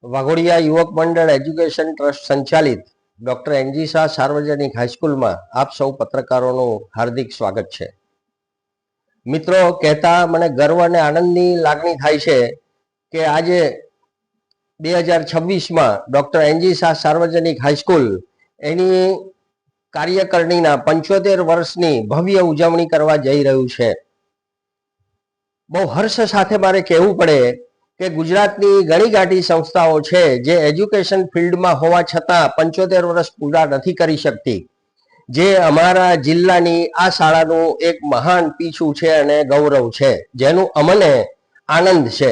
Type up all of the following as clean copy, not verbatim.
વાઘોડિયા યુવક મંડળ education trust સંચાલિત ડોક્ટર એનજી શાહ સાર્વજનિક હાઈસ્કૂલમાં આપ સૌ પત્રકારોનું હાર્દિક સ્વાગત છે. મિત્રો, કહેતા મને ગર્વ અને આનંદની લાગણી થાય છે કે આજે 2026માં ડોક્ટર એનજી શાહ સાર્વજનિક હાઈસ્કૂલ એની કાર્યકારિણીના 75 વર્ષની ભવ્ય ઉજવણી કરવા જઈ રહ્યું છે. બહુ હર્ષ સાથે મારે કહેવું પડે કે ગુજરાતની ઘણી ગાંઠી સંસ્થાઓ છે જે એજ્યુકેશન ફિલ્ડમાં હોવા છતાં 75 વર્ષ પૂરા નથી કરી શકતી. જે અમારા જિલ્લાની આ શાળાનું એક મહાન પીછું છે અને ગૌરવ છે, જેનું અમને આનંદ છે.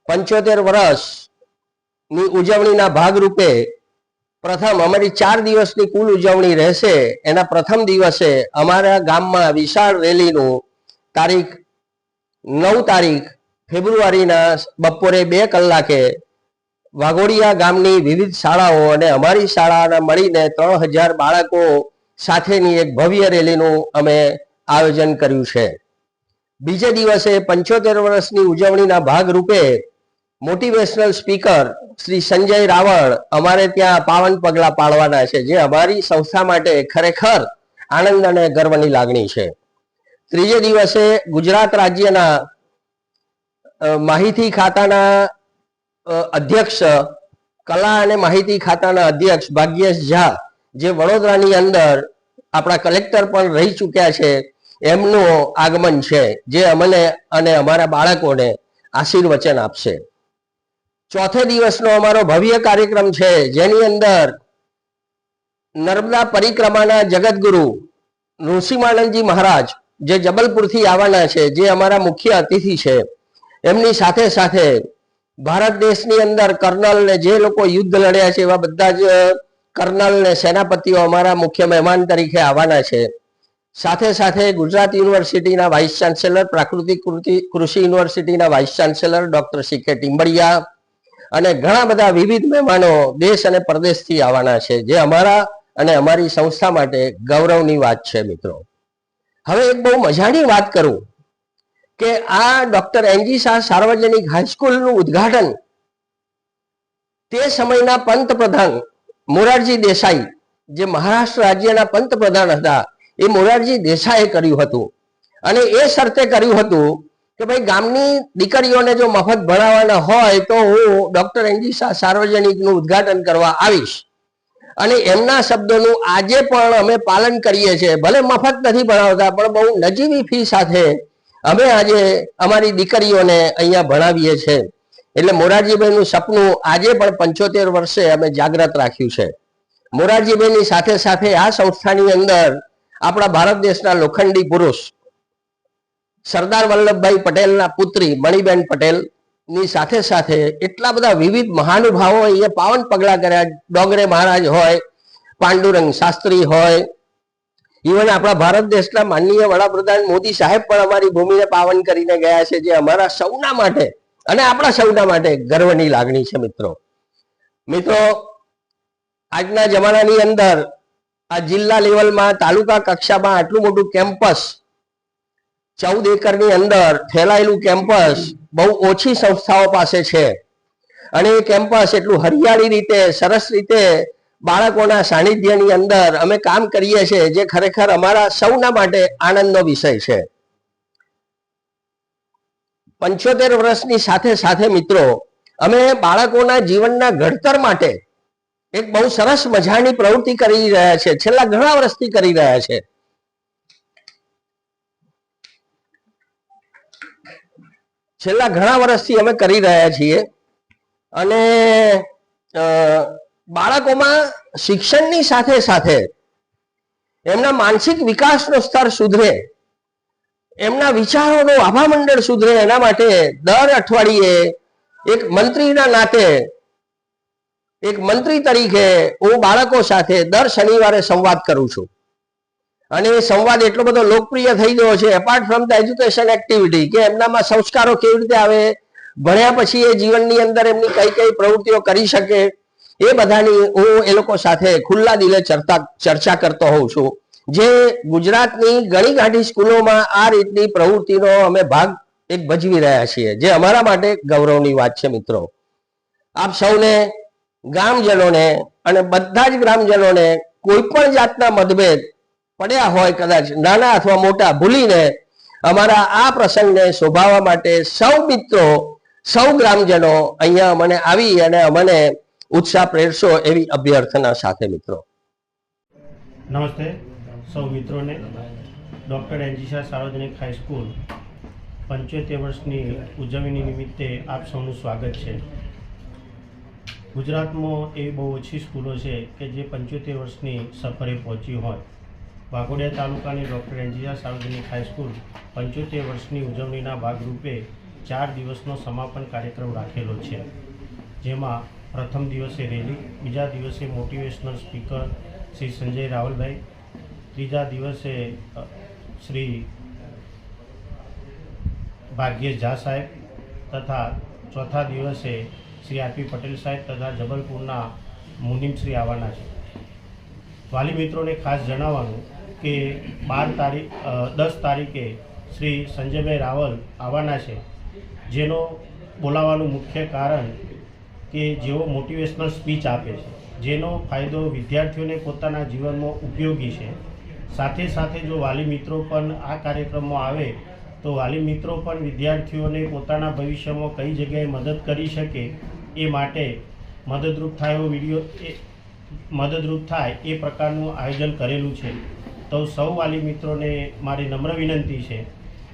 75 વર્ષની ઉજવણીના ભાગરૂપે પ્રથમ અમારી 4 દિવસની કુલ ઉજવણી રહેશે. એના પ્રથમ દિવસે અમારા ગામમાં વિશાળ રેલીનું તારીખ 9 ફેબ્રુઆરીના બપોરે 2 કલાકે વાઘોડિયા ગામની વિવિધ શાળાઓ અને અમારી શાળાના મળીને 3000 બાળકો સાથેની એક ભવ્ય રેલીનું અમે આયોજન કર્યું છે. બીજે દિવસે 75 વર્ષની ઉજવણીના ભાગરૂપે મોટિવેશનલ સ્પીકર શ્રી સંજય રાવળ અમારે ત્યાં પાવન પગલા પાડવાના છે, જે અમારી સંસ્થા માટે ખરેખર આનંદ અને ગર્વની લાગણી છે. ત્રીજે દિવસે ગુજરાત રાજ્યના માહિતી ખાતાના અધ્યક્ષ, કલા અને માહિતી ખાતાના અધ્યક્ષ ભાગ્યેશ ઝા, જે વડોદરાની અંદર આપણા કલેક્ટર પણ રહી ચૂક્યા છે, એમનું આગમન છે, જે અમને અને અમારા બાળકોને આશીર્વચન આપશે. ચોથે દિવસનો અમારો ભવ્ય કાર્યક્રમ છે, જેની અંદર નર્મદા પરિક્રમાના જગતગુરુ ઋષિમાનંદજી મહારાજ જે જબલપુરથી આવવાના છે, જે અમારા મુખ્ય અતિથિ છે. એમની સાથે સાથે ભારત દેશની અંદર કર્નલ ને જે લોકો યુદ્ધ લડ્યા છે એવા બધા જ કર્નલ ને સેનાપતિઓ અમારા મુખ્ય મહેમાન તરીકે આવવાના છે. સાથે સાથે ગુજરાત યુનિવર્સિટીના વાઇસ ચાન્સેલર, પ્રાકૃતિક કૃષિ યુનિવર્સિટીના વાઇસ ચાન્સેલર ડોક્ટર સી કે ટિમ્બડિયા અને ઘણા બધા વિવિધ મહેમાનો દેશ અને પરદેશથી આવવાના છે, જે અમારા અને અમારી સંસ્થા માટે ગૌરવની વાત છે. મિત્રો, હવે એક બહુ મજાની વાત કરું કે આ ડોક્ટર એનજી શાહ સાર્વજનિક હાઈસ્કૂલનું ઉદ્ઘાટન તે સમયના પંતપ્રધાન મોરારજી દેસાઈ, જે મહારાષ્ટ્ર રાજ્યના પંતપ્રધાન હતા, એ મોરારજી દેસાઈએ કર્યું હતું. અને એ શરતે કર્યું હતું કે ભાઈ, ગામની દીકરીઓને જો મફત ભણાવવાના હોય તો હું ડોક્ટર એનજી શાહ સાર્વજનિકનું ઉદ્ઘાટન કરવા આવીશ. અને એમના શબ્દોનું આજે પણ અમે પાલન કરીએ છીએ. ભલે મફત નથી ભણાવતા, પણ બહુ નજીવી ફી સાથે અમે આજે અમારી દીકરીઓને અહીંયા ભણાવીએ છીએ. એટલે મોરારજીભાઈનું સપનું આજે પણ 75 વર્ષે અમે જાગ્રત રાખ્યું છે. મોરારજીભાઈની સાથે સાથે આ સંસ્થાની અંદર આપણા ભારત દેશના લોખંડી પુરુષ સરદાર વલ્લભભાઈ પટેલના પુત્રી મણિબેન પટેલની સાથે સાથે એટલા બધા વિવિધ મહાનુભાવો અહીંયા પાવન પગલા કર્યા. ડોંગરે મહારાજ હોય, પાંડુરંગ શાસ્ત્રી હોય, ઇવન આપણા ભારત દેશના માનનીય વડાપ્રધાન મોદી સાહેબ પણ અમારી ભૂમિને પાવન કરીને ગયા છે, જે અમારા સૌના માટે અને આપણા સૌના માટે ગર્વની લાગણી છે. મિત્રો, આજના જમાનાની અંદર આ જિલ્લા લેવલમાં, તાલુકા કક્ષામાં આટલું મોટું કેમ્પસ, 14 એકરની અંદર ફેલાયેલું કેમ્પસ બહુ ઓછી સંસ્થાઓ પાસે છે. અને એ કેમ્પસ એટલું હરિયાળી રીતે, સરસ રીતે બાળકોના સાનિધ્યની અંદર અમે કામ કરીએ છીએ, જે ખરેખર અમારા સૌના માટે આનંદનો વિષય છે. 75 વર્ષની સાથે સાથે મિત્રો, અમે બાળકોના જીવનના ઘડતર માટે એક બહુ સરસ મજાની પ્રવૃત્તિ કરી રહ્યા છે. છેલ્લા ઘણા વર્ષથી કરી રહ્યા છે. છેલ્લા ઘણા વર્ષથી અમે કરી રહ્યા છીએ. અને બાળકોમાં શિક્ષણની સાથે સાથે એમના માનસિક વિકાસનો સ્તર સુધરે, એમના વિચારોનો આભામંડળ સુધરે, એના માટે દર અઠવાડિયે એક મંત્રીના નાતે, એક મંત્રી તરીકે હું બાળકો સાથે દર શનિવારે સંવાદ કરું છું. અને એ સંવાદ એટલો બધો લોકપ્રિય થઈ ગયો છે, apart from the education activity, કે એમનામાં સંસ્કારો કેવી રીતે આવે, ભણ્યા પછી એ જીવનની અંદર એમની કઈ કઈ પ્રવૃત્તિઓ કરી શકે, એ બધાની હું એ લોકો સાથે ખુલ્લા દિલે ચર્ચા કરતો હોઉં છું. જે ગુજરાતની ઘણી ગાંઠી સ્કૂલોમાં આ રીતની પ્રવૃત્તિનો અમે ભાગ એક ભજવી રહ્યા છીએ, જે અમારા માટે ગૌરવની વાત છે. મિત્રો, આપ સૌને ગ્રામજનોને અને બધા જ ગ્રામજનોને કોઈ પણ જાતના મતભેદ પડ્યા હોય કદાચ નાના અથવા મોટા ભૂલીને અમારા આ પ્રસંગને શોભાવવા માટે સૌ મિત્રો સૌ ગ્રામજનો અહીંયા મને આવી અને અમને ઉત્સાહ પ્રેરશો એવી અભ્યર્થના સાથે મિત્રો. નમસ્તે સૌ મિત્રોને. ડૉક્ટર એનજી સાર્વજનિક હાઈસ્કૂલ 75 વર્ષની ઉજવણી નિમિત્તે આપ સૌનું સ્વાગત છે. ગુજરાતમાં એવી બહુ ઓછી સ્કૂલો છે કે જે 75 વર્ષની સફરે પહોંચી હોય. વાઘોડિયા તાલુકાની ડૉક્ટર એનજી સાર્વજનિક હાઈસ્કૂલ 75 વર્ષની ઉજવણીના ભાગરૂપે 4 દિવસનો સમાપન કાર્યક્રમ રાખેલો છે, જેમાં પ્રથમ દિવસે રેલી, બીજા દિવસે મોટિવેશનલ સ્પીકર શ્રી સંજય રાવલભાઈ, ત્રીજા દિવસે શ્રી ભાગ્યેશ ઝા સાહેબ તથા ચોથા દિવસે શ્રી આરપી પટેલ સાહેબ તથા જબલપુરના મુનિમ શ્રી આવવાના છે. વાલી મિત્રોને ખાસ જણાવવાનું કે 10 તારીખે શ્રી સંજયભાઈ રાવલ આવવાના છે, જેનો બોલાવવાનું મુખ્ય કારણ કે જેઓ મોટિવેશનલ સ્પીચ આપે છે, જેનો ફાયદો વિદ્યાર્થીઓને પોતાના જીવનમાં ઉપયોગી છે. સાથે સાથે જો વાલી મિત્રો પણ આ કાર્યક્રમમાં આવે તો વાલી મિત્રો પણ વિદ્યાર્થીઓને પોતાના ભવિષ્યમાં કઈ જગ્યાએ મદદ કરી શકે એ માટે મદદરૂપ થાય એ પ્રકારનું આયોજન કરેલું છે. તો સૌ વાલી મિત્રોને મારી નમ્ર વિનંતી છે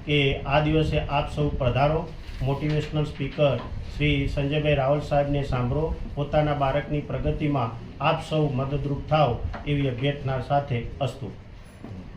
કે આ દિવસે આપ સૌ પધારો, મોટિવેશનલ સ્પીકર શ્રી સંજયભાઈ રાવલ સાહેબને સાંભળો, પોતાના બાળકની પ્રગતિમાં આપ સૌ મદદરૂપ થાવ એવી અભ્યર્થના સાથે અસ્તુ.